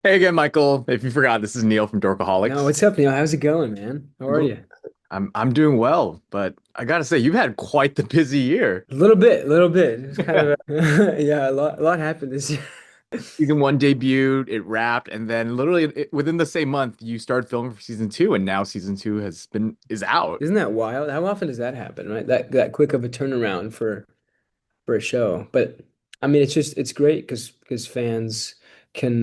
Hey again, Michael. If you forgot, this is Neil from No, Dorkaholics. what's up, Neil? How's it going, man? How are Go- you? I'm doing well, but I gotta say, you've had quite the busy year. A little bit. It's kind of yeah, a lot happened this year. Season one debuted, it wrapped, and then literally within the same month, you started filming for season two, and now season two is out. Isn't that wild? How often does that happen, right? That quick of a turnaround for a show. But I mean, it's great because fans can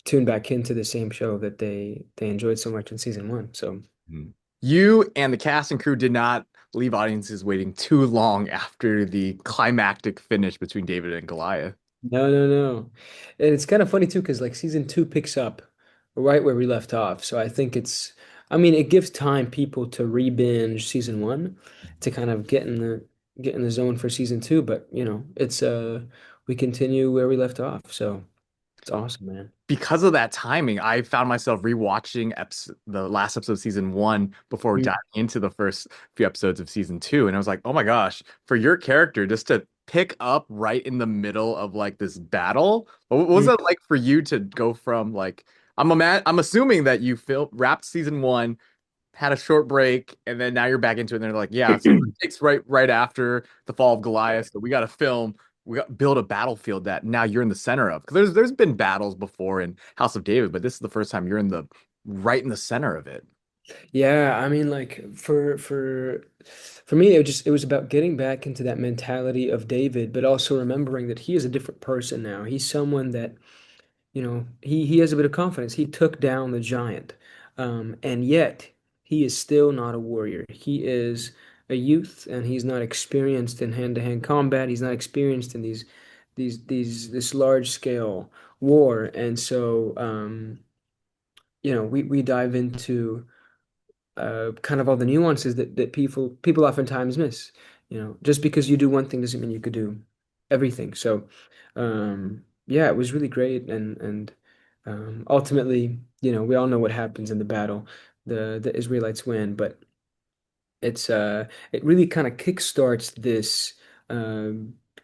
tune back into the same show that they enjoyed so much in season one. So Mhm. You and the cast and crew did not leave audiences waiting too long after the climactic finish between David and Goliath. no, no, no. And it's kind of funny too, because like season two picks up right where we left off. So I mean, it gives time people to re-binge season one to kind of get in the zone for season two. But we continue where we left off. So it's awesome, man. Because of that timing, I found myself rewatching the last episode of season one before Mm. diving into the first few episodes of season two. And I was like, oh my gosh, for your character, just to pick up right in the middle of like this battle, what was Mm. it like for you to go from like, I'm assuming that you wrapped season one, had a short break, and then now you're back into it. And they're like, yeah, so it takes right after the fall of Goliath. So we got to film, we got build a battlefield that now you're in the center of. Because there's been battles before in House of David, but this is the first time you're in the right in the center of it. Yeah, I mean, like for me, it was about getting back into that mentality of David, but also remembering that he is a different person now. He's someone that he has a bit of confidence. He took down the giant, and yet he is still not a warrior. He is a youth, and he's not experienced in hand-to-hand combat. He's not experienced in this large scale war. And so, we dive into kind of all the nuances that people oftentimes miss. Just because you do one thing doesn't mean you could do everything. So, yeah, it was really great, and ultimately, we all know what happens in the battle. The Israelites win, but it really kind of kickstarts this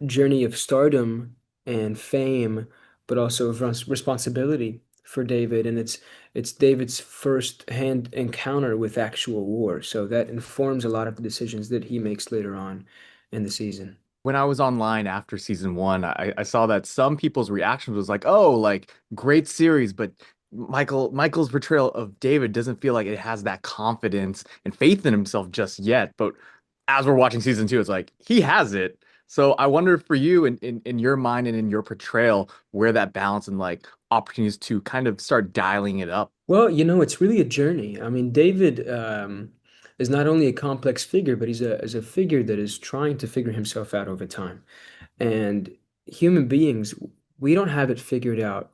journey of stardom and fame, but also of responsibility for David, and it's David's first hand encounter with actual war, so that informs a lot of the decisions that he makes later on in the season. When I was online after season one, I saw that some people's reactions was like, oh, like great series, but Michael's portrayal of David doesn't feel like it has that confidence and faith in himself just yet. But as we're watching season two, it's like he has it. So I wonder for you in your mind and in your portrayal, where that balance and like opportunities to kind of start dialing it up. Well, it's really a journey. I mean, David is not only a complex figure, but he's a figure that is trying to figure himself out over time. And human beings, we don't have it figured out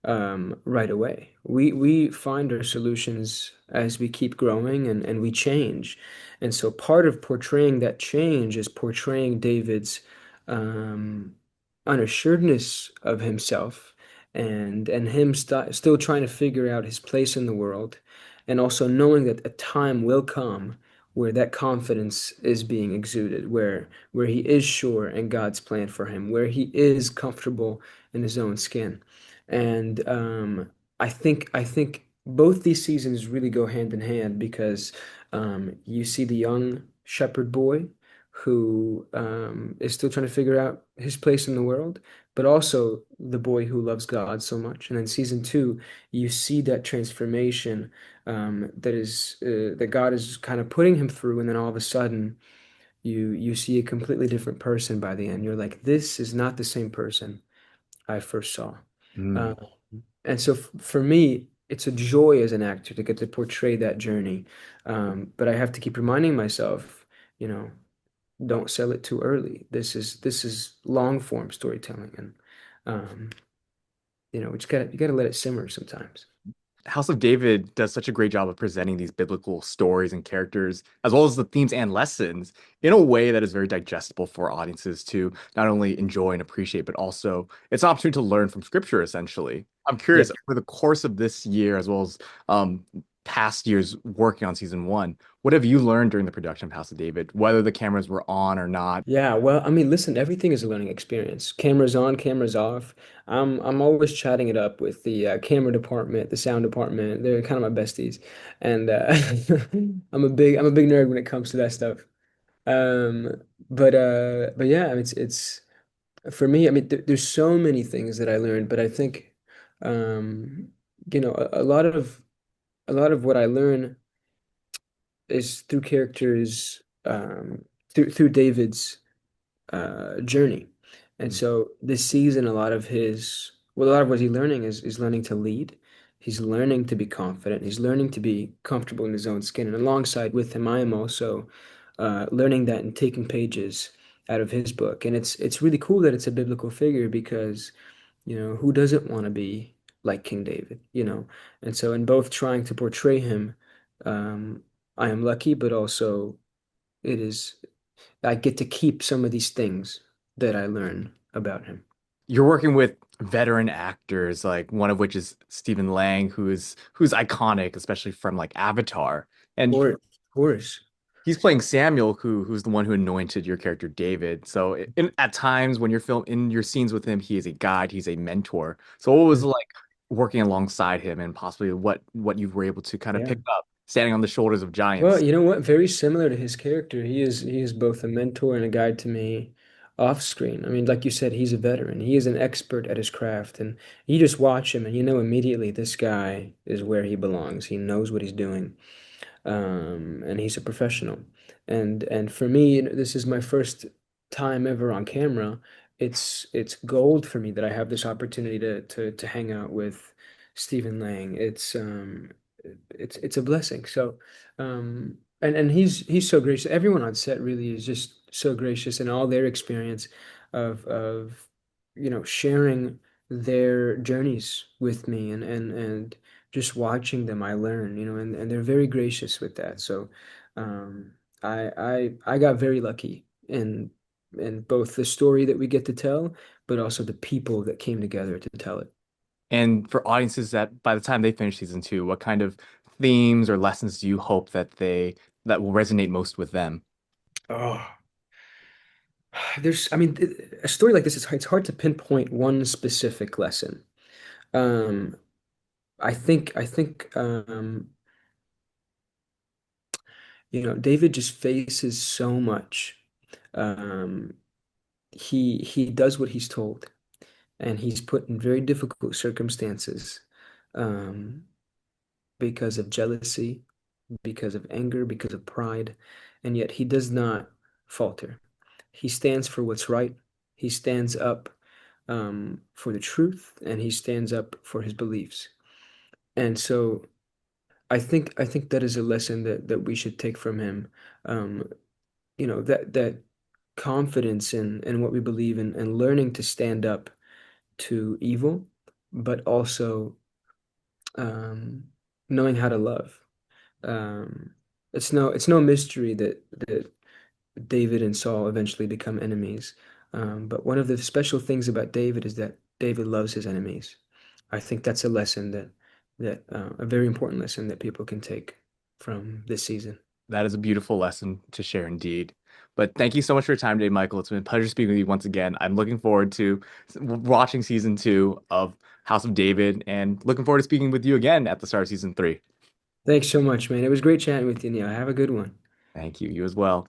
right away. We find our solutions as we keep growing and we change. And so part of portraying that change is portraying David's um, unassuredness of himself and him still trying to figure out his place in the world, and also knowing that a time will come where that confidence is being exuded, where he is sure in God's plan for him, where he is comfortable in his own skin. And I think both these seasons really go hand in hand because you see the young shepherd boy who is still trying to figure out his place in the world, but also the boy who loves God so much. And then season two, you see that transformation that God is kind of putting him through, and then all of a sudden you see a completely different person by the end. You're like, this is not the same person I first saw. Mm. Uh, and so for me, it's a joy as an actor to get to portray that journey. But I have to keep reminding myself, you know, don't sell it too early. This is long form storytelling, and um, you gotta let it simmer sometimes. House of David does such a great job of presenting these biblical stories and characters, as well as the themes and lessons, in a way that is very digestible for audiences to not only enjoy and appreciate, but also it's an opportunity to learn from scripture, essentially. I'm Yeah. curious, over the course of this year, as well as past years working on season one. What have you learned during the production of House of David, whether the cameras were on or not? Yeah, well, I mean, listen, everything is a learning experience. Cameras on, cameras off. I'm always chatting it up with the camera department, the sound department. They're kind of my besties, and I'm a big nerd when it comes to that stuff. But yeah, I mean, it's for me. I mean, there's so many things that I learned, but I think, um, a lot of what I learn is through characters, through David's journey. And so this season, a lot of what he's learning is learning to lead. He's learning to be confident. He's learning to be comfortable in his own skin. And alongside with him, I am also learning that and taking pages out of his book. And it's really cool that it's a biblical figure because, who doesn't want to be like King David, And so in both trying to portray him, um, I am lucky, but also it is I get to keep some of these things that I learn about him. You're working with veteran actors, like one of which is Stephen Lang, who's iconic, especially from like Avatar. And Of course. he's playing Samuel, who's the one who anointed your character David. So at times when you're in your scenes with him, he is a guide, he's a mentor. So what was Mm. it like working alongside him and possibly what you were able to kind of Yeah. pick up standing on the shoulders of Well, giants? you know what? Very similar to his character. He is both a mentor and a guide to me off screen. I mean, like you said, he's a veteran. He is an expert at his craft, and you just watch him and you know immediately this guy is where he belongs. He knows what he's doing. And he's a professional. And for me, this is my first time ever on camera. It's gold for me that I have this opportunity to hang out with Stephen Lang. It's a blessing. So, and he's so gracious. Everyone on set really is just so gracious in all their experience of sharing their journeys with me and just watching them, I learn, and they're very gracious with that. So, um, I got very lucky in both the story that we get to tell, but also the people that came together to tell it. And for audiences that by the time they finish season two, what kind of themes or lessons do you hope that will resonate most with them? Oh, I mean, a story like this, it's hard to pinpoint one specific lesson. Um, I think, David just faces so much. Um, he does what he's told, and he's put in very difficult circumstances um, because of jealousy, because of anger, because of pride, and yet he does not falter. He stands for what's right. He stands up for the truth, and he stands up for his beliefs. And so I think that is a lesson that we should take from him. Um, that confidence in what we believe in and learning to stand up to evil, but also um, knowing how to love. Um, it's no mystery that David and Saul eventually become enemies. But one of the special things about David is that David loves his enemies. I think that's a lesson that a very important lesson that people can take from this season. That is a beautiful lesson to share indeed. But thank you so much for your time today, Michael. It's been a pleasure speaking with you once again. I'm looking forward to watching season two of House of David and looking forward to speaking with you again at the start of season three. Thanks so much, man. It was great chatting with you, Neil. Have a good one. Thank you. You as well.